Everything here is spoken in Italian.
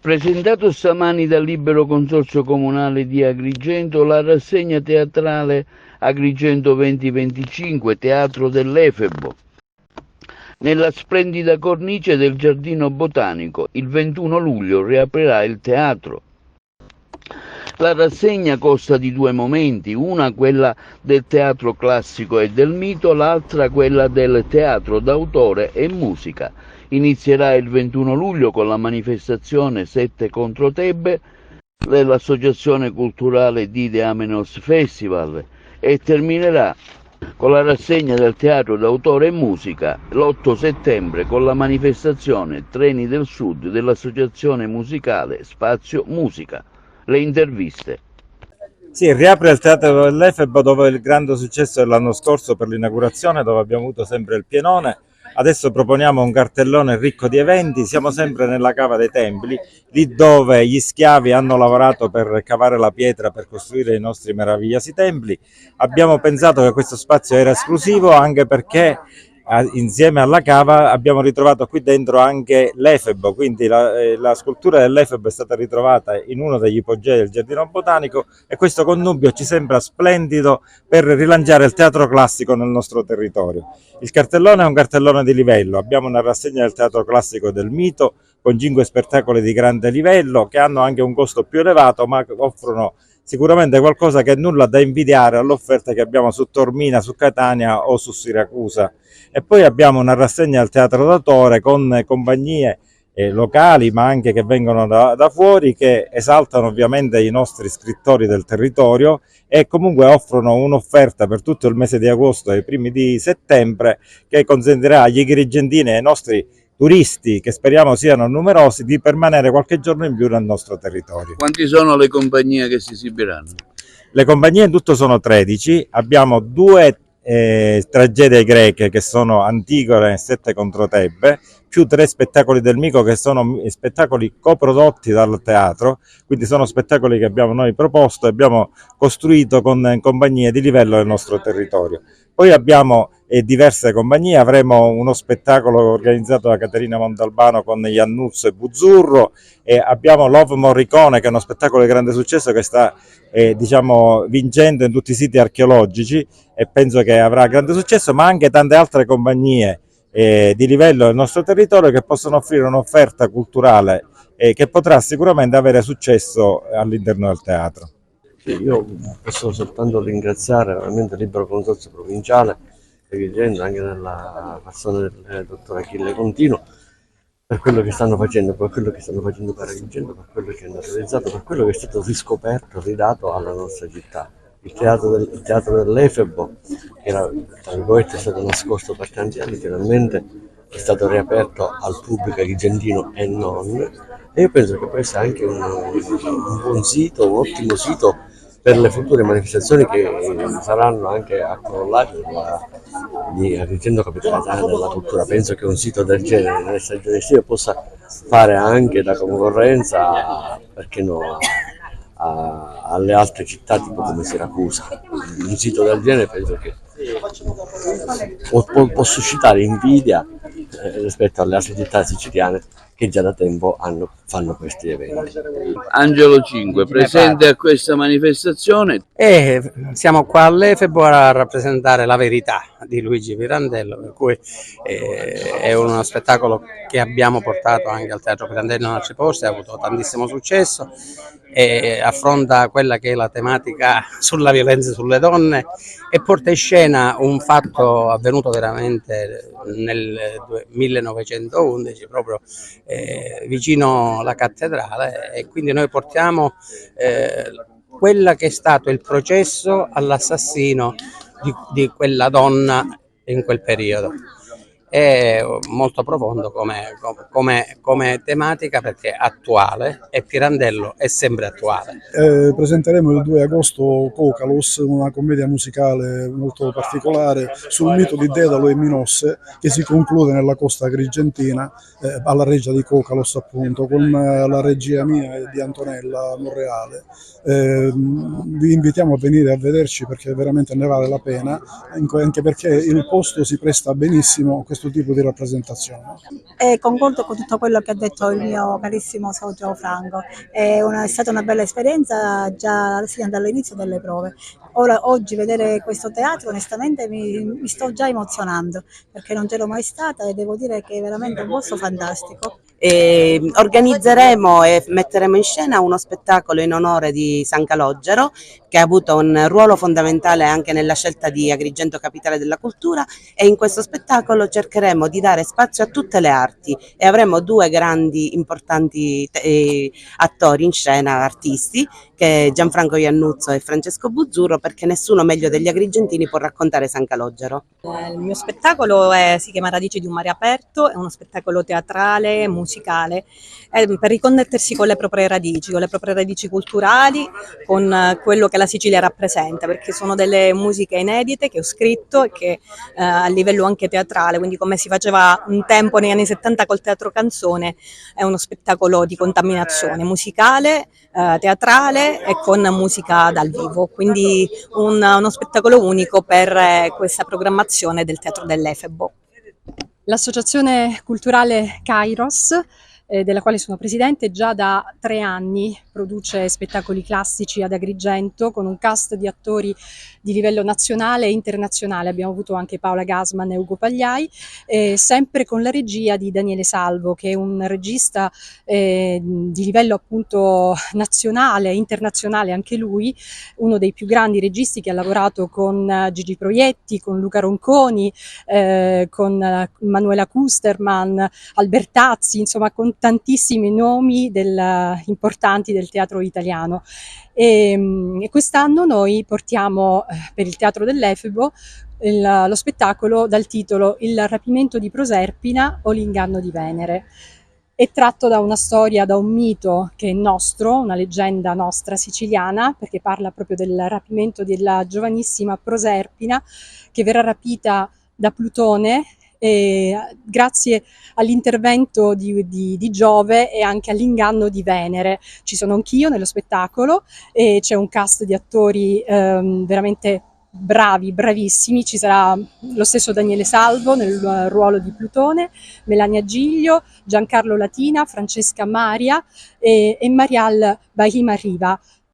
Presentato stamani dal Libero Consorzio Comunale di Agrigento la rassegna teatrale Agrigento 2025, Teatro dell'Efebo, nella splendida cornice del Giardino Botanico. Il 21 luglio riaprirà il teatro. La rassegna consta di due momenti, una quella del teatro classico e del mito, l'altra quella del teatro d'autore e musica. Inizierà il 21 luglio con la manifestazione 7 contro Tebe dell'Associazione Culturale Dide Amenos Festival e terminerà con la rassegna del teatro d'autore e musica l'8 settembre con la manifestazione Treni del Sud dell'Associazione Musicale Spazio Musica. Le interviste. Sì, riapre il Teatro dell'Efebo dopo il grande successo dell'anno scorso per l'inaugurazione, dove abbiamo avuto sempre il pienone. Adesso proponiamo un cartellone ricco di eventi. Siamo sempre nella Cava dei Templi, lì dove gli schiavi hanno lavorato per cavare la pietra per costruire i nostri meravigliosi templi. Abbiamo pensato che questo spazio era esclusivo anche perché insieme alla cava abbiamo ritrovato qui dentro anche l'Efebo, quindi la scultura dell'Efebo è stata ritrovata in uno degli ipogei del Giardino Botanico e questo connubio ci sembra splendido per rilanciare il teatro classico nel nostro territorio. Il cartellone è un cartellone di livello, abbiamo una rassegna del teatro classico e del mito con 5 spettacoli di grande livello che hanno anche un costo più elevato ma offrono sicuramente qualcosa che è nulla da invidiare all'offerta che abbiamo su Taormina, su Catania o su Siracusa. E poi abbiamo una rassegna al Teatro d'autore con compagnie locali ma anche che vengono da fuori, che esaltano ovviamente i nostri scrittori del territorio e comunque offrono un'offerta per tutto il mese di agosto e i primi di settembre che consentirà agli agrigentini e ai nostri turisti, che speriamo siano numerosi, di permanere qualche giorno in più nel nostro territorio. Quanti sono le compagnie che si esibiranno? Le compagnie in tutto sono 13, abbiamo 2 tragedie greche che sono Antigone e 7 contro Tebe, più 3 spettacoli del Mico che sono spettacoli coprodotti dal teatro, quindi sono spettacoli che abbiamo noi proposto e abbiamo costruito con compagnie di livello del nostro territorio. Poi abbiamo diverse compagnie, avremo uno spettacolo organizzato da Caterina Montalbano con Iannuzzo e Buzzurro e abbiamo Love Morricone, che è uno spettacolo di grande successo che sta vincendo in tutti i siti archeologici e penso che avrà grande successo, ma anche tante altre compagnie di livello del nostro territorio che possono offrire un'offerta culturale che potrà sicuramente avere successo all'interno del teatro. Io posso soltanto ringraziare veramente il Libero Consorzio Provinciale Agrigento, anche nella persona del dottor Achille Contino, per quello che stanno facendo, per quello che stanno facendo per Agrigento, per quello che hanno realizzato, per quello che è stato riscoperto, ridato alla nostra città. Il teatro dell'Efebo, che era, tra virgolette, stato nascosto per tanti anni, finalmente è stato riaperto al pubblico agrigentino e non. E io penso che può essere anche un buon sito, un ottimo sito per le future manifestazioni che saranno anche a Corollario di Agrigento Capitale della Cultura. Penso che un sito del genere nelle stagioni estive possa fare anche da concorrenza, perché no, alle altre città tipo come Siracusa. Un sito del genere penso che può suscitare invidia rispetto alle altre città siciliane che già da tempo fanno questi eventi. Angelo 5, presente a questa manifestazione. Siamo qua all'Efebo a rappresentare La verità di Luigi Pirandello, per cui è uno spettacolo che abbiamo portato anche al Teatro Pirandello in altri posti, ha avuto tantissimo successo e affronta quella che è la tematica sulla violenza sulle donne e porta in scena un fatto avvenuto veramente nel 1911 proprio vicino alla cattedrale, e quindi noi portiamo quella che è stato il processo all'assassino di quella donna in quel periodo. È molto profondo come tematica perché è attuale e Pirandello è sempre attuale. Presenteremo il 2 agosto Cocalos, una commedia musicale molto particolare sul mito di Dedalo e Minosse, che si conclude nella costa agrigentina alla reggia di Cocalos, appunto, con la regia mia e di Antonella Monreale. Vi invitiamo a venire a vederci perché veramente ne vale la pena, anche perché il posto si presta benissimo a questo questo tipo di rappresentazione. E concordo con tutto quello che ha detto il mio carissimo socio Franco, è stata una bella esperienza già sin dall'inizio delle prove. Oggi vedere questo teatro onestamente mi sto già emozionando perché non c'ero mai stata e devo dire che è veramente un posto fantastico. Organizzeremo e metteremo in scena uno spettacolo in onore di San Calogero, che ha avuto un ruolo fondamentale anche nella scelta di Agrigento Capitale della Cultura, e in questo spettacolo cercheremo di dare spazio a tutte le arti e avremo due grandi importanti attori in scena, artisti, che è Gianfranco Iannuzzo e Francesco Buzzurro, perché nessuno meglio degli agrigentini può raccontare San Calogero. Il mio spettacolo si chiama Radici di un mare aperto, è uno spettacolo teatrale, musicale, per riconnettersi con le proprie radici culturali, con quello che la Sicilia rappresenta, perché sono delle musiche inedite che ho scritto e che a livello anche teatrale, quindi come si faceva un tempo negli anni 70 col teatro canzone, è uno spettacolo di contaminazione musicale, teatrale e con musica dal vivo, quindi uno spettacolo unico per questa programmazione del Teatro dell'Efebo. L'associazione culturale Kairos, della quale sono presidente, già da 3 anni produce spettacoli classici ad Agrigento con un cast di attori di livello nazionale e internazionale. Abbiamo avuto anche Paola Gasman e Ugo Pagliai, sempre con la regia di Daniele Salvo, che è un regista di livello appunto nazionale e internazionale anche lui, uno dei più grandi registi che ha lavorato con Gigi Proietti, con Luca Ronconi, con Manuela Kusterman, Albertazzi, insomma con tantissimi nomi importanti del teatro italiano. E quest'anno noi portiamo per il Teatro dell'Efebo lo spettacolo dal titolo Il rapimento di Proserpina o l'inganno di Venere. È tratto da una storia, da un mito che è nostro, una leggenda nostra siciliana, perché parla proprio del rapimento della giovanissima Proserpina che verrà rapita da Plutone grazie all'intervento di Giove e anche all'inganno di Venere. Ci sono anch'io nello spettacolo e c'è un cast di attori veramente bravi, bravissimi. Ci sarà lo stesso Daniele Salvo nel ruolo di Plutone, Melania Giglio, Giancarlo Latina, Francesca Maria e Marial Bahima Riva.